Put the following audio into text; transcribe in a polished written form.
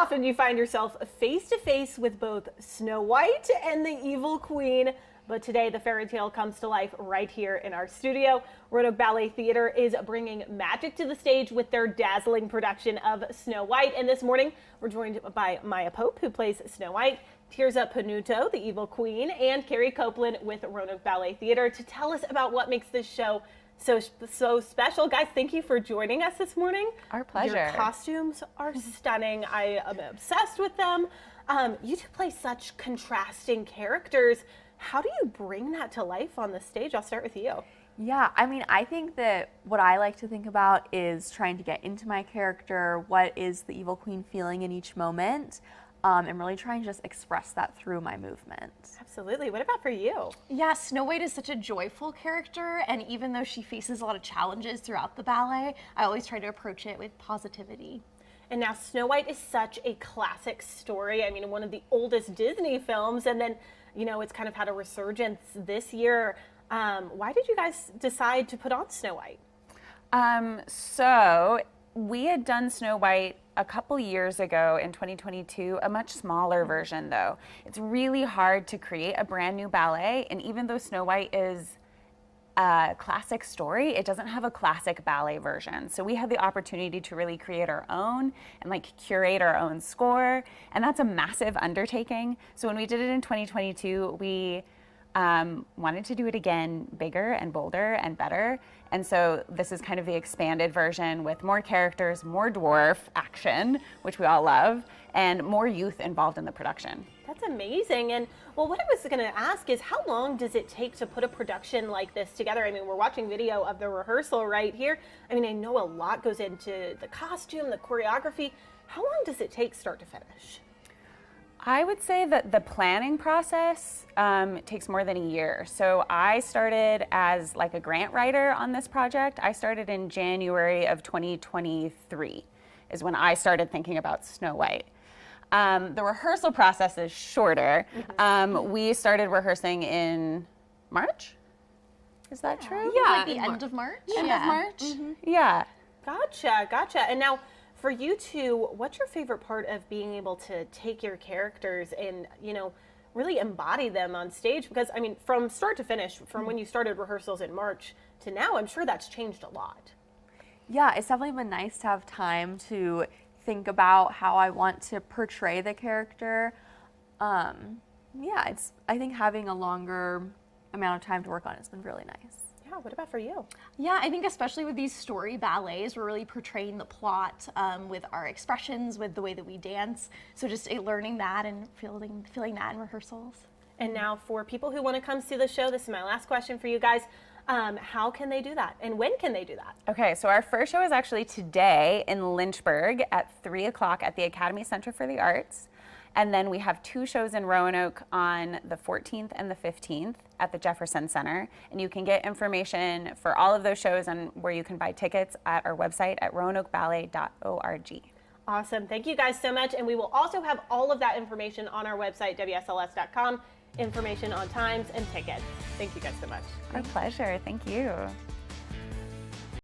often you find yourself face to face with both Snow White and the Evil Queen. But today, the fairy tale comes to life right here in our studio. Roanoke Ballet Theater is bringing magic to the stage with their dazzling production of Snow White. And this morning, we're joined by Maya Pope, who plays Snow White, Tirza Panuto, the Evil Queen, and Carrie Copeland with Roanoke Ballet Theater to tell us about what makes this show so special. Guys, thank you for joining us this morning. Our pleasure. Your costumes are stunning. I am obsessed with them. You two play such contrasting characters. How do you bring that to life on the stage? I'll start with you. Yeah, I mean, I think that what I like to think about is trying to get into my character. What is the Evil Queen feeling in each moment? And really trying to just express that through my movement. Absolutely. What about for you? Yeah, Snow White is such a joyful character, and even though she faces a lot of challenges throughout the ballet, I always try to approach it with positivity. And now Snow White is such a classic story. I mean, one of the oldest Disney films, and then, you know, it's kind of had a resurgence this year. Why did you guys decide to put on Snow White? So we had done Snow White a couple years ago in 2022, a much smaller version though. It's really hard to create a brand new ballet, and even though Snow White is a classic story, it doesn't have a classic ballet version. So we had the opportunity to really create our own and like curate our own score, and that's a massive undertaking. So when we did it in 2022, we wanted to do it again bigger and bolder and better. And so this is kind of the expanded version with more characters, more dwarf action, which we all love, and more youth involved in the production. That's amazing. And well, what I was going to ask is, how long does it take to put a production like this together? I mean, we're watching video of the rehearsal right here. I mean, I know a lot goes into the costume, the choreography. How long does it take start to finish? I would say that the planning process takes more than a year. So I started as like a grant writer on this project. I started in January of 2023 is when I started thinking about Snow White. The rehearsal process is shorter. We started rehearsing in March. Is that true? Yeah, like the end of March. End of March? Yeah. Gotcha. And now, for you two, what's your favorite part of being able to take your characters and, you know, really embody them on stage? Because, I mean, from start to finish, from when you started rehearsals in March to now, I'm sure that's changed a lot. Yeah, it's definitely been nice to have time to think about how I want to portray the character. Yeah, I think having a longer amount of time to work on it's been really nice. Yeah, what about for you? Yeah, I think especially with these story ballets, we're really portraying the plot with our expressions, with the way that we dance. So just learning that and feeling that in rehearsals. And now for people who want to come see the show, this is my last question for you guys. How can they do that? And when can they do that? Okay, so our first show is actually today in Lynchburg at 3 o'clock at the Academy Center for the Arts. And then we have 2 shows in Roanoke on the 14th and the 15th at the Jefferson Center. And you can get information for all of those shows and where you can buy tickets at our website at roanokeballet.org. Awesome. Thank you guys so much. And we will also have all of that information on our website, WSLS.com, information on times and tickets. Thank you guys so much. Our pleasure. Thank you.